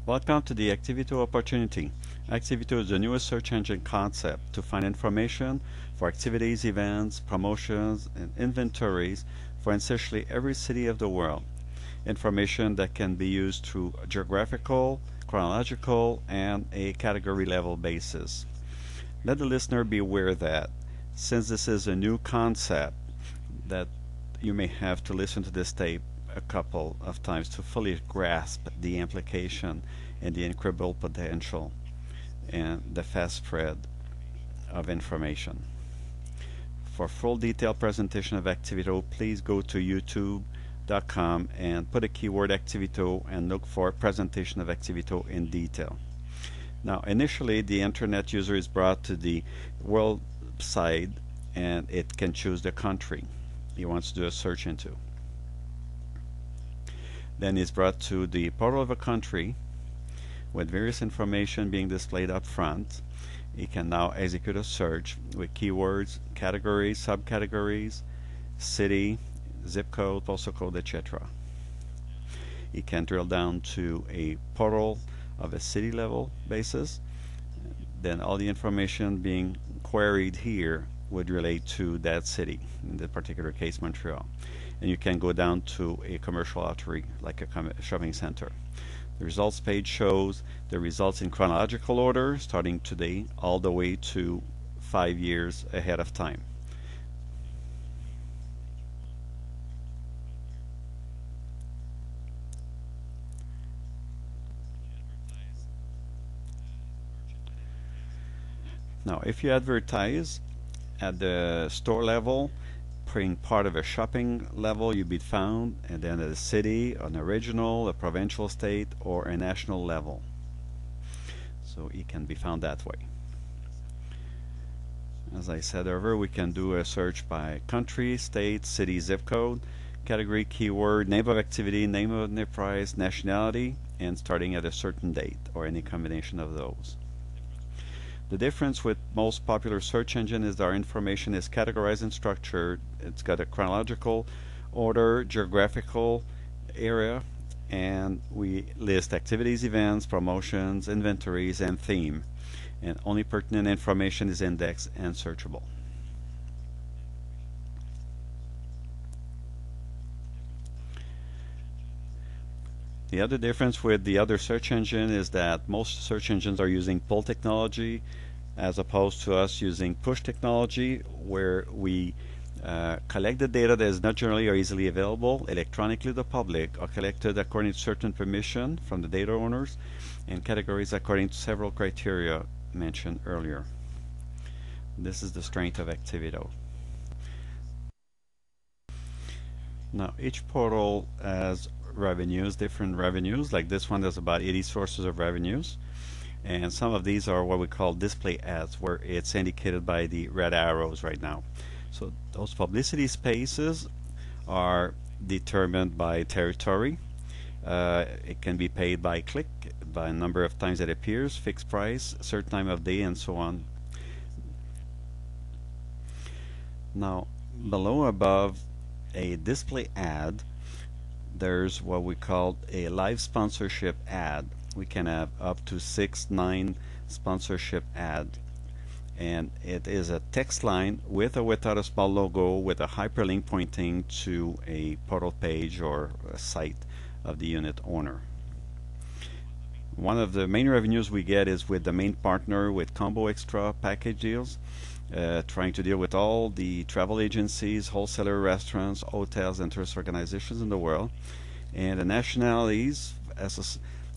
Welcome to the Activito opportunity. Activito is the newest search engine concept to find information for activities, events, promotions, and inventories for essentially every city of the world. Information that can be used through a geographical, chronological, and a category level basis. Let the listener be aware that since this is a new concept, that you may have to listen to this tape a couple of times to fully grasp the implication and the incredible potential and the fast spread of information. For full detailed presentation of Activito, please go to youtube.com and put a keyword Activito and look for presentation of Activito in detail. Now, initially, the internet user is brought to the world site and it can choose the country he wants to do a search into. Then he's brought to the portal of a country with various information being displayed up front. He can now execute a search with keywords, categories, subcategories, city, zip code, postal code, etc. He can drill down to a portal of a city level basis. Then all the information being queried here would relate to that city, in the particular case Montreal. And you can go down to a commercial artery like a shopping center. The results page shows the results in chronological order starting today all the way to 5 years ahead of time. Now, if you advertise at the store level, being part of a shopping level, you'd be found, and then at a city, an regional, a provincial, state, or a national level. So it can be found that way. As I said earlier, we can do a search by country, state, city, zip code, category, keyword, name of activity, name of enterprise, nationality, and starting at a certain date, or any combination of those. The difference with most popular search engine is that our information is categorized and structured. It's got a chronological order, geographical area, and we list activities, events, promotions, inventories, and theme. And only pertinent information is indexed and searchable. The other difference with the other search engine is that most search engines are using pull technology as opposed to us using push technology, where we collect the data that is not generally or easily available electronically to the public, or collected according to certain permission from the data owners, and categories according to several criteria mentioned earlier. This is the strength of Activito. Now, each portal has revenues, different revenues. Like this one, there's about 80 sources of revenues, and some of these are what we call display ads, where it's indicated by the red arrows right now. So those publicity spaces are determined by territory. It can be paid by click, by number of times it appears, fixed price, certain time of day, and so on. Now, below above a display ad, there's what we call a live sponsorship ad. We can have up to 6-9 sponsorship ad, and it is a text line with or without a small logo with a hyperlink pointing to a portal page or a site of the unit owner. One of the main revenues we get is with the main partner with combo extra package deals, trying to deal with all the travel agencies, wholesaler, restaurants, hotels, and tourist organizations in the world, and the nationalities,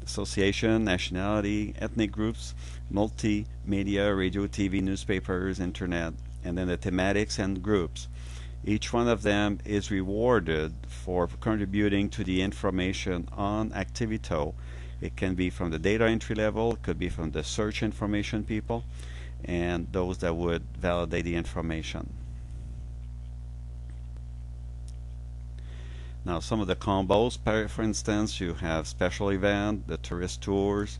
association, nationality, ethnic groups, multimedia, radio, TV, newspapers, internet, and then the thematics and groups. Each one of them is rewarded for contributing to the information on Activito. It can be from the data entry level, it could be from the search information people, and those that would validate the information. Now, some of the combos, for instance, you have special event, the tourist tours,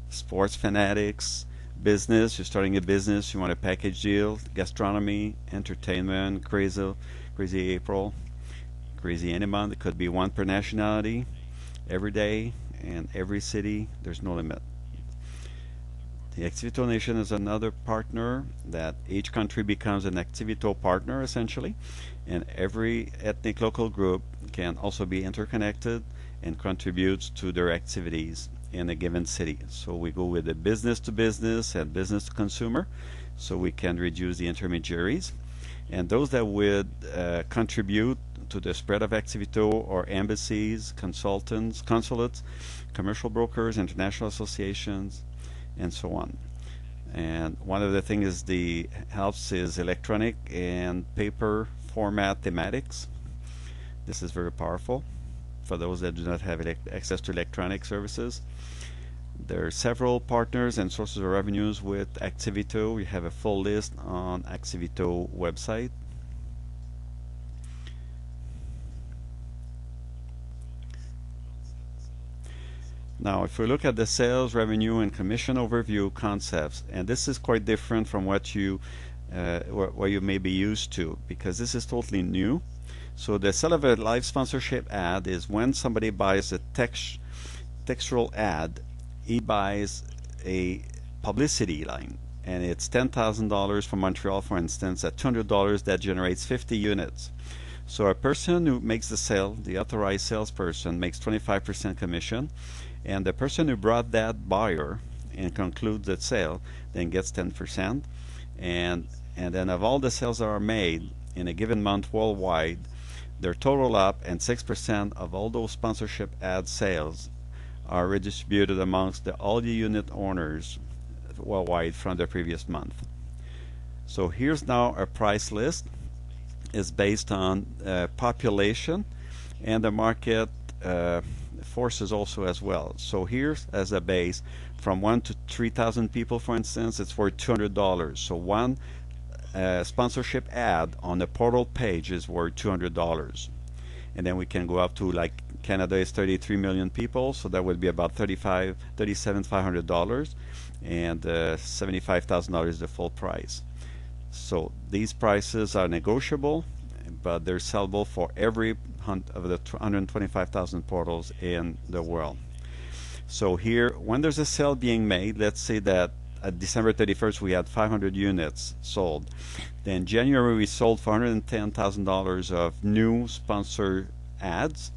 sports fanatics, business, you're starting a business, you want a package deal, gastronomy, entertainment, crazy April, crazy any month. It could be one per nationality, every day, and every city, there's no limit. The Activito Nation is another partner that each country becomes an Activito partner essentially, and every ethnic local group can also be interconnected and contributes to their activities in a given city. So we go with the business to business and business to consumer, so we can reduce the intermediaries. And those that would contribute to the spread of Activito or embassies, consultants, consulates, commercial brokers, international associations, and so on. And one of the things the helps is electronic and paper format thematics. This is very powerful for those that do not have access to electronic services. There are several partners and sources of revenues with Activito. We have a full list on Activito website. Now, if we look at the sales, revenue, and commission overview concepts, and this is quite different from what you may be used to, because this is totally new. So the sale of a live sponsorship ad is when somebody buys a textual ad, he buys a publicity line, and it's $10,000 for Montreal, for instance. At $200, that generates 50 units. So a person who makes the sale, the authorized salesperson, makes 25% commission, and the person who brought that buyer and concludes the sale then gets 10%. And then of all the sales that are made in a given month worldwide, they're total up, and 6% of all those sponsorship ad sales are redistributed amongst all the unit owners worldwide from the previous month. So here's now a price list. It's based on population and the market forces also as well. So here's as a base, from 1 to 3,000 people, for instance, it's worth $200. So one sponsorship ad on the portal page is worth $200. And then we can go up to, like, Canada is 33 million people, so that would be about $37,500, and $75,000 is the full price. So these prices are negotiable, but they're sellable for every of the 125,000 portals in the world. So here, when there's a sale being made, let's say that at December 31st we had 500 units sold. Then January we sold $410,000 of new sponsorship ads,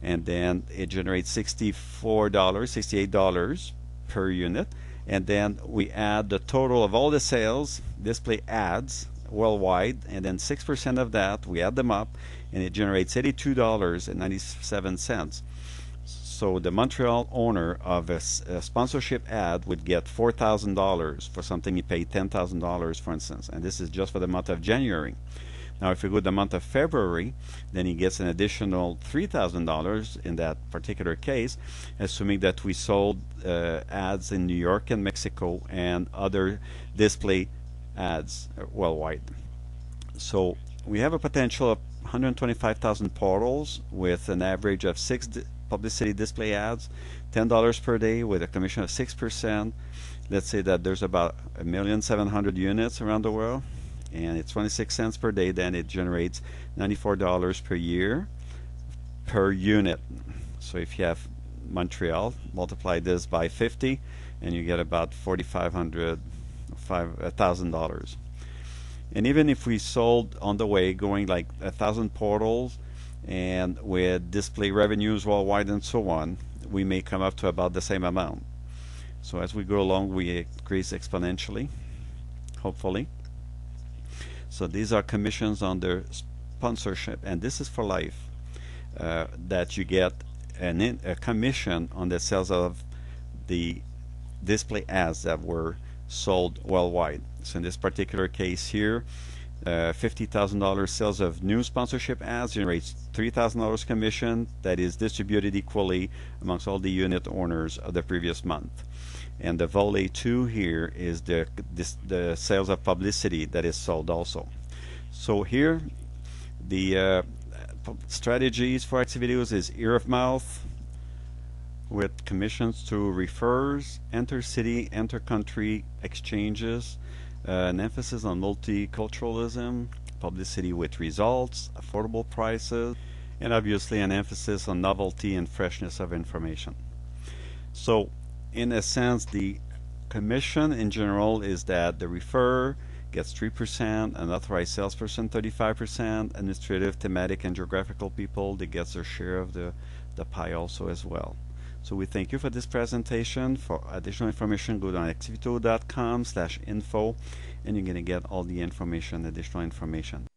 and then it generates $68 per unit. And then we add the total of all the sales, display ads worldwide, and then 6% of that, we add them up, and it generates $82.97. So the Montreal owner of a sponsorship ad would get $4,000 for something he paid $10,000, for instance, and this is just for the month of January. Now, if we go to the month of February, then he gets an additional $3,000 in that particular case, assuming that we sold ads in New York and Mexico and other display ads worldwide. So we have a potential of 125,000 portals with an average of 6 publicity display ads, $10 per day with a commission of 6%. Let's say that there's about 1,700,000 units around the world, and it's 26 cents per day. Then it generates $94 per year per unit. So if you have Montreal, multiply this by 50, and you get about $1,000. And even if we sold on the way, going like 1,000 portals, and with display revenues worldwide and so on, we may come up to about the same amount. So as we go along, we increase exponentially, hopefully. So these are commissions on the sponsorship, and this is for life, that you get a commission on the sales of the display ads that were sold worldwide. So in this particular case here, $50,000 sales of new sponsorship ads generates $3,000 commission that is distributed equally amongst all the unit owners of the previous month. And the volley 2 here is the sales of publicity that is sold also. So here the strategies for Activitos is ear of mouth with commissions to refers, inter-city, inter-country exchanges, an emphasis on multiculturalism, publicity with results, affordable prices, and obviously an emphasis on novelty and freshness of information. So, in a sense, the commission in general is that the referrer gets 3%, an authorized salesperson 35%, administrative, thematic, and geographical people, they get their share of the pie also as well. So we thank you for this presentation. For additional information, go to activito.com/info, and you're going to get all the information, additional information.